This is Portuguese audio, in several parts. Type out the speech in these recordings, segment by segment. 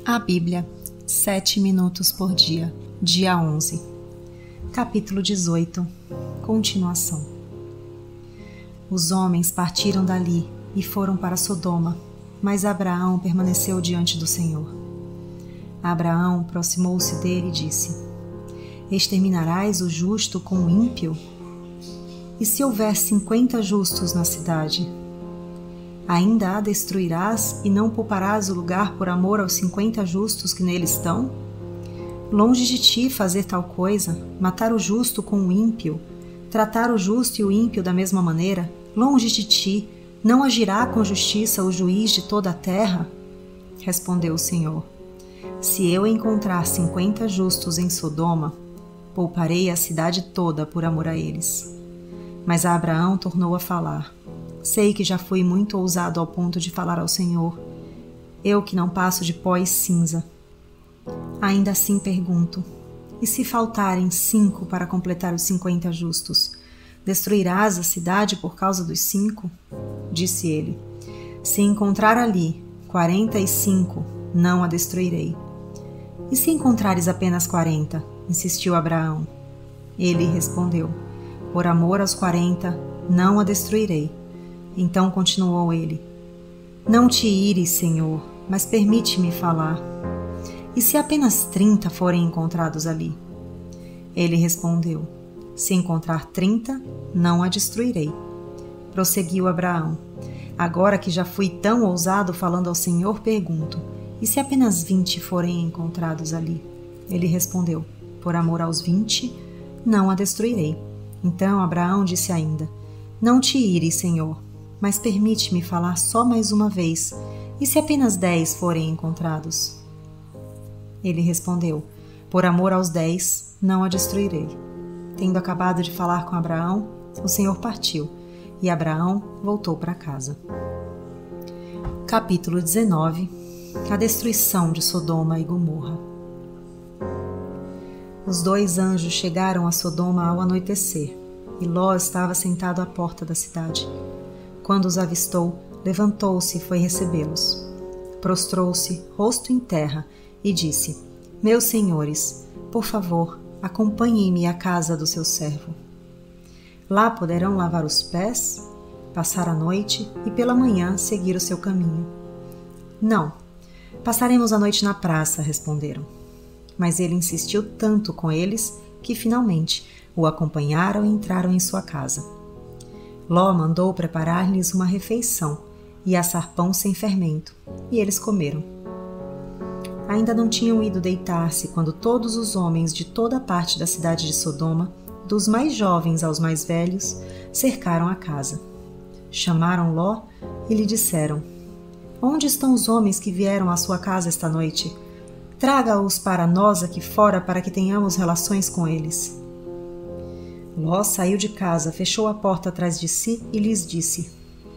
A Bíblia, 7 minutos por dia, dia 11. Capítulo 18. Continuação. Os homens partiram dali e foram para Sodoma, mas Abraão permaneceu diante do Senhor. Abraão aproximou-se dele e disse: Exterminarás o justo com o ímpio? E se houver 50 justos na cidade? Ainda a destruirás e não pouparás o lugar por amor aos 50 justos que nele estão? Longe de ti fazer tal coisa, matar o justo com o ímpio, tratar o justo e o ímpio da mesma maneira, longe de ti, não agirá com justiça o juiz de toda a terra? Respondeu o Senhor: Se eu encontrar 50 justos em Sodoma, pouparei a cidade toda por amor a eles. Mas Abraão tornou a falar: Sei que já fui muito ousado ao ponto de falar ao Senhor, eu que não passo de pó e cinza. Ainda assim pergunto: e se faltarem 5 para completar os 50 justos, destruirás a cidade por causa dos 5? Disse ele: Se encontrar ali 45, não a destruirei. E se encontrares apenas 40? Insistiu Abraão. Ele respondeu: Por amor aos 40, não a destruirei. Então continuou ele: Não te ires, Senhor, mas permite-me falar. E se apenas 30 forem encontrados ali? Ele respondeu: Se encontrar 30, não a destruirei. Prosseguiu Abraão: Agora que já fui tão ousado falando ao Senhor, pergunto: E se apenas 20 forem encontrados ali? Ele respondeu: Por amor aos 20, não a destruirei. Então Abraão disse ainda: Não te ires, Senhor, mas permite-me falar só mais uma vez. E se apenas 10 forem encontrados? Ele respondeu: Por amor aos 10, não a destruirei. Tendo acabado de falar com Abraão, o Senhor partiu, e Abraão voltou para casa. Capítulo 19. A destruição de Sodoma e Gomorra. Os 2 anjos chegaram a Sodoma ao anoitecer, e Ló estava sentado à porta da cidade. Quando os avistou, levantou-se e foi recebê-los. Prostrou-se, rosto em terra, e disse: Meus senhores, por favor, acompanhem-me à casa do seu servo. Lá poderão lavar os pés, passar a noite e pela manhã seguir o seu caminho. Não, passaremos a noite na praça, responderam. Mas ele insistiu tanto com eles que finalmente o acompanharam e entraram em sua casa. Ló mandou preparar-lhes uma refeição e assar pão sem fermento, e eles comeram. Ainda não tinham ido deitar-se quando todos os homens de toda a parte da cidade de Sodoma, dos mais jovens aos mais velhos, cercaram a casa. Chamaram Ló e lhe disseram: Onde estão os homens que vieram à sua casa esta noite? Traga-os para nós aqui fora para que tenhamos relações com eles. Ló saiu de casa, fechou a porta atrás de si e lhes disse: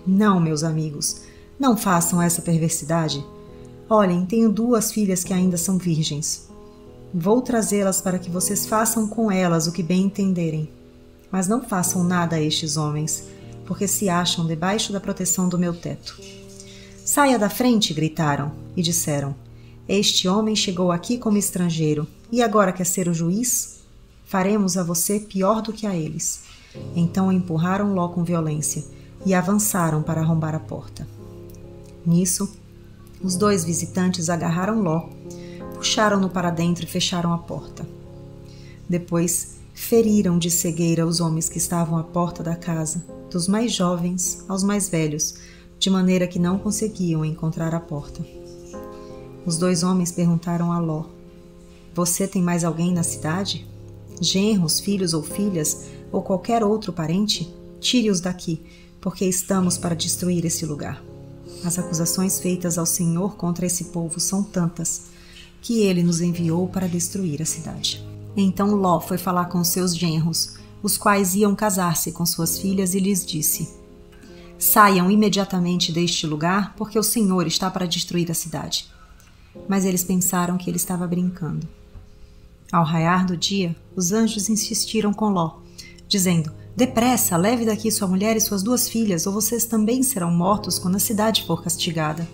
Não, meus amigos, não façam essa perversidade. Olhem, tenho 2 filhas que ainda são virgens. Vou trazê-las para que vocês façam com elas o que bem entenderem. Mas não façam nada a estes homens, porque se acham debaixo da proteção do meu teto. Saia da frente, gritaram, e disseram: Este homem chegou aqui como estrangeiro, e agora quer ser o juiz? Faremos a você pior do que a eles. Então empurraram Ló com violência e avançaram para arrombar a porta. Nisso, os 2 visitantes agarraram Ló, puxaram-no para dentro e fecharam a porta. Depois, feriram de cegueira os homens que estavam à porta da casa, dos mais jovens aos mais velhos, de maneira que não conseguiam encontrar a porta. Os 2 homens perguntaram a Ló: Você tem mais alguém na cidade? Genros, filhos ou filhas, ou qualquer outro parente? Tire-os daqui, porque estamos para destruir esse lugar. As acusações feitas ao Senhor contra esse povo são tantas, que ele nos enviou para destruir a cidade. Então Ló foi falar com seus genros, os quais iam casar-se com suas filhas, e lhes disse: Saiam imediatamente deste lugar, porque o Senhor está para destruir a cidade. Mas eles pensaram que ele estava brincando. Ao raiar do dia, os anjos insistiram com Ló, dizendo: Depressa, leve daqui sua mulher e suas 2 filhas, ou vocês também serão mortos quando a cidade for castigada.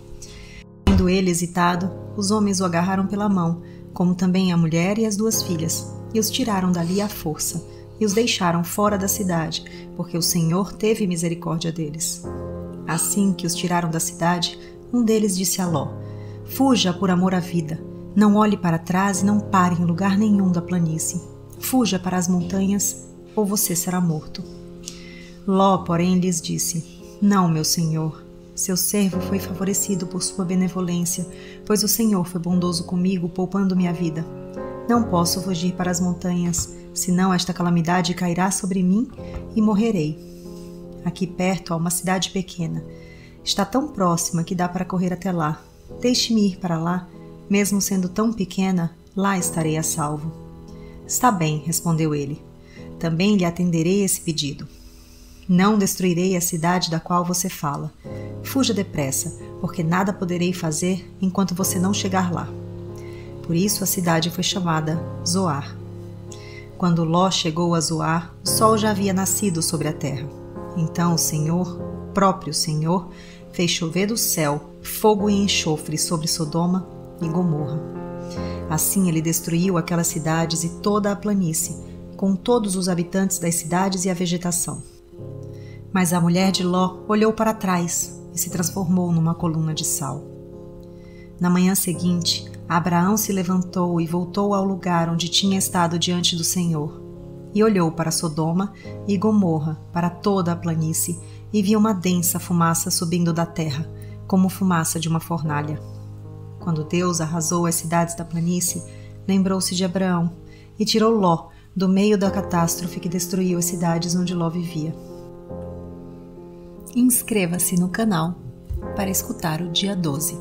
Vendo ele hesitado, os homens o agarraram pela mão, como também a mulher e as 2 filhas, e os tiraram dali à força, e os deixaram fora da cidade, porque o Senhor teve misericórdia deles. Assim que os tiraram da cidade, um deles disse a Ló: Fuja por amor à vida, não olhe para trás e não pare em lugar nenhum da planície. Fuja para as montanhas, ou você será morto. Ló, porém, lhes disse: Não, meu senhor. Seu servo foi favorecido por sua benevolência, pois o Senhor foi bondoso comigo, poupando-me a vida. Não posso fugir para as montanhas, senão esta calamidade cairá sobre mim e morrerei. Aqui perto há uma cidade pequena. Está tão próxima que dá para correr até lá. Deixe-me ir para lá. Mesmo sendo tão pequena, lá estarei a salvo. Está bem, respondeu ele. Também lhe atenderei esse pedido. Não destruirei a cidade da qual você fala. Fuja depressa, porque nada poderei fazer enquanto você não chegar lá. Por isso a cidade foi chamada Zoar. Quando Ló chegou a Zoar, o sol já havia nascido sobre a terra. Então o Senhor, próprio Senhor, fez chover do céu fogo e enxofre sobre Sodoma e Gomorra. Assim ele destruiu aquelas cidades e toda a planície, com todos os habitantes das cidades e a vegetação. Mas a mulher de Ló olhou para trás e se transformou numa coluna de sal. Na manhã seguinte, Abraão se levantou e voltou ao lugar onde tinha estado diante do Senhor, e olhou para Sodoma e Gomorra, para toda a planície, e viu uma densa fumaça subindo da terra, como fumaça de uma fornalha. Quando Deus arrasou as cidades da planície, lembrou-se de Abraão e tirou Ló do meio da catástrofe que destruiu as cidades onde Ló vivia. Inscreva-se no canal para escutar o dia 12.